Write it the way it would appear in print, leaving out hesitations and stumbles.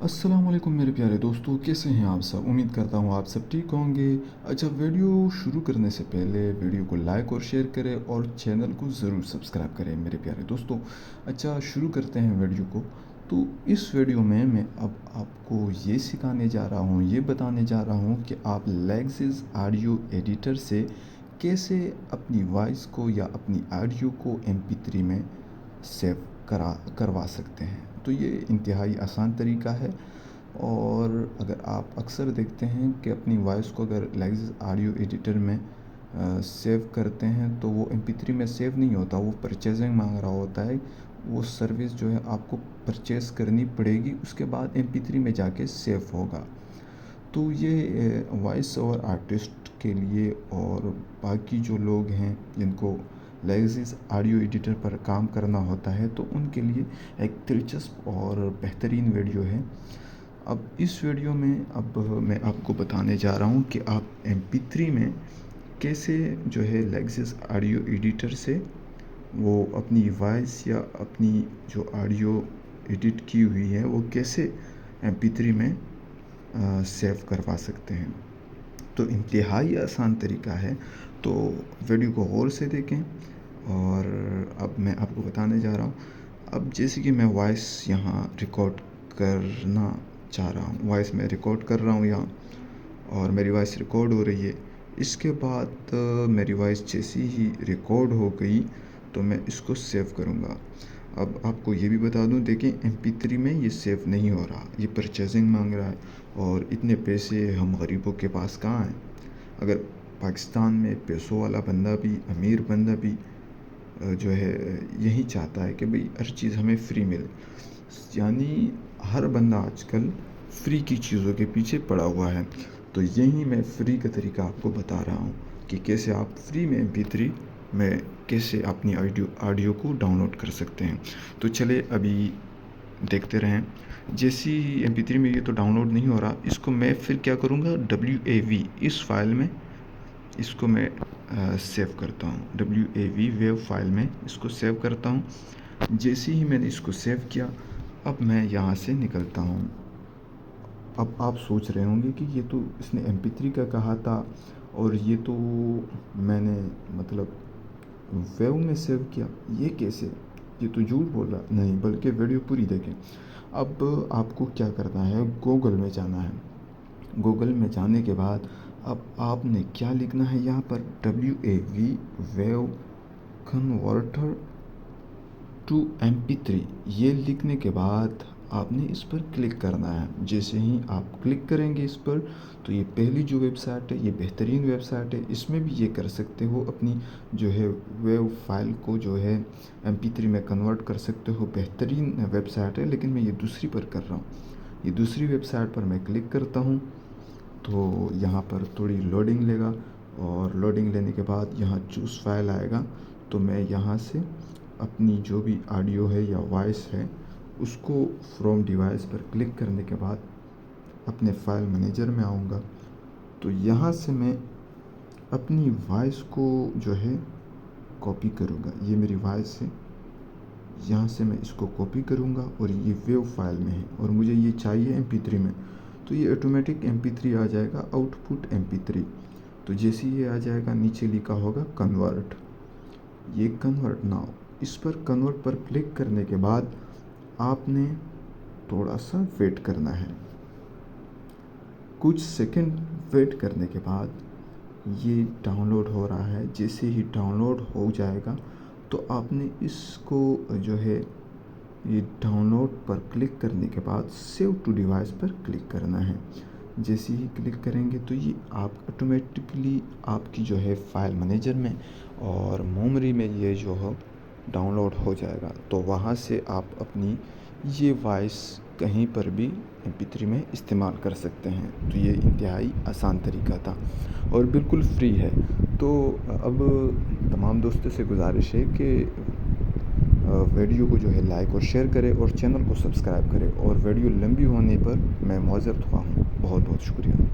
अस्सलाम वालेकुम मेरे प्यारे दोस्तों, कैसे हैं आप सब। उम्मीद करता हूँ आप सब ठीक होंगे। अच्छा, वीडियो शुरू करने से पहले वीडियो को लाइक और शेयर करें और चैनल को ज़रूर सब्सक्राइब करें मेरे प्यारे दोस्तों। अच्छा, शुरू करते हैं वीडियो को। तो इस वीडियो में मैं अब आपको ये सिखाने जा रहा हूँ, ये बताने जा रहा हूँ कि आप Lexis ऑडियो एडिटर से कैसे अपनी वॉइस को या अपनी ऑडियो को MP3 में सेव करवा सकते हैं। तो ये इंतहाई आसान तरीका है। और अगर आप अक्सर देखते हैं कि अपनी वॉइस को अगर Lexis ऑडियो एडिटर में सेव करते हैं तो वो MP3 में सेव नहीं होता, वो परचेजिंग मांग रहा होता है। वो सर्विस जो है आपको परचेज़ करनी पड़ेगी, उसके बाद MP3 में जाके सेव होगा। तो ये वॉइस ओवर आर्टिस्ट के लिए और बाकी जो लोग हैं जिनको Lexis ऑडियो एडिटर पर काम करना होता है, तो उनके लिए एक दिलचस्प और बेहतरीन वीडियो है। अब इस वीडियो में अब मैं आपको बताने जा रहा हूँ कि आप MP3 में कैसे जो है Lexis ऑडियो एडिटर से वो अपनी वॉइस या अपनी जो ऑडियो एडिट की हुई है वो कैसे MP3 में सेव करवा सकते हैं। तो इंतहाई आसान तरीका है, तो वीडियो को गौर से देखें। और अब मैं आपको बताने जा रहा हूँ। अब जैसे कि मैं वॉइस यहाँ रिकॉर्ड करना चाह रहा हूँ, वॉइस मैं रिकॉर्ड कर रहा हूँ यहाँ, और मेरी वॉइस रिकॉर्ड हो रही है। इसके बाद मेरी वॉइस जैसी ही रिकॉर्ड हो गई तो मैं इसको सेव करूँगा। अब आपको ये भी बता दूँ, देखें MP3 में ये सेव नहीं हो रहा, ये परचेजिंग मांग रहा है। और इतने पैसे हम गरीबों के पास कहाँ हैं। अगर पाकिस्तान में पैसों वाला बंदा भी, अमीर बंदा भी जो है यही चाहता है कि भाई हर चीज़ हमें फ्री मिले। यानी हर बंदा आजकल फ्री की चीज़ों के पीछे पड़ा हुआ है। तो यही मैं फ्री का तरीका आपको बता रहा हूँ कि कैसे आप फ्री में MP3 में कैसे अपनी ऑडियो को डाउनलोड कर सकते हैं। तो चले अभी देखते रहें। जैसे ही MP3 में ये तो डाउनलोड नहीं हो रहा, इसको मैं फिर क्या करूँगा, WAV इस फाइल में इसको मैं सेव करता हूँ। WAV वेव फाइल में इसको सेव करता हूँ। जैसे ही मैंने इसको सेव किया, अब मैं यहाँ से निकलता हूँ। अब आप सोच रहे होंगे कि ये तो इसने MP3 का कहा था और ये तो मैंने मतलब वेव में सेव किया, ये कैसे, ये तो झूठ बोल रहा। नहीं, बल्कि वीडियो पूरी देखें। अब आपको क्या करना है, गूगल में जाना है। गूगल में जाने के बाद अब आपने क्या लिखना है यहाँ पर, WAV wave converter to MP3। ये लिखने के बाद आपने इस पर क्लिक करना है। जैसे ही आप क्लिक करेंगे इस पर, तो ये पहली जो वेबसाइट है ये बेहतरीन वेबसाइट है। इसमें भी ये कर सकते हो, अपनी जो है वेव फाइल को जो है MP3 में कन्वर्ट कर सकते हो। बेहतरीन वेबसाइट है, लेकिन मैं ये दूसरी पर कर रहा हूँ। ये दूसरी वेबसाइट पर मैं क्लिक करता हूँ तो यहाँ पर थोड़ी लोडिंग लेगा, और लोडिंग लेने के बाद यहाँ चूज़ फाइल आएगा। तो मैं यहाँ से अपनी जो भी ऑडियो है या वॉइस है उसको फ्रॉम डिवाइस पर क्लिक करने के बाद अपने फाइल मैनेजर में आऊँगा। तो यहाँ से मैं अपनी वॉइस को जो है कॉपी करूँगा। ये मेरी वॉइस है, यहाँ से मैं इसको कॉपी करूँगा और ये वेव फाइल में है और मुझे ये चाहिए MP3 में। तो ये ऑटोमेटिक MP3 आ जाएगा, आउटपुट MP3। तो जैसे ये आ जाएगा, नीचे लिखा होगा कन्वर्ट, ये कन्वर्ट नाउ। इस पर कन्वर्ट पर क्लिक करने के बाद आपने थोड़ा सा वेट करना है। कुछ सेकंड वेट करने के बाद ये डाउनलोड हो रहा है। जैसे ही डाउनलोड हो जाएगा तो आपने इसको जो है ये डाउनलोड पर क्लिक करने के बाद सेव टू डिवाइस पर क्लिक करना है। जैसे ही क्लिक करेंगे तो ये आप ऑटोमेटिकली आपकी जो है फाइल मैनेजर में और मेमोरी में ये जो है डाउनलोड हो जाएगा। तो वहाँ से आप अपनी ये वॉइस कहीं पर भी MP3 में इस्तेमाल कर सकते हैं। तो ये इंतहाई आसान तरीका था और बिल्कुल फ्री है। तो अब तमाम दोस्तों से गुजारिश है कि वीडियो को जो है लाइक और शेयर करें और चैनल को सब्सक्राइब करें। और वीडियो लंबी होने पर मैं मुआज़रत ख़्वाह हूँ। बहुत बहुत शुक्रिया।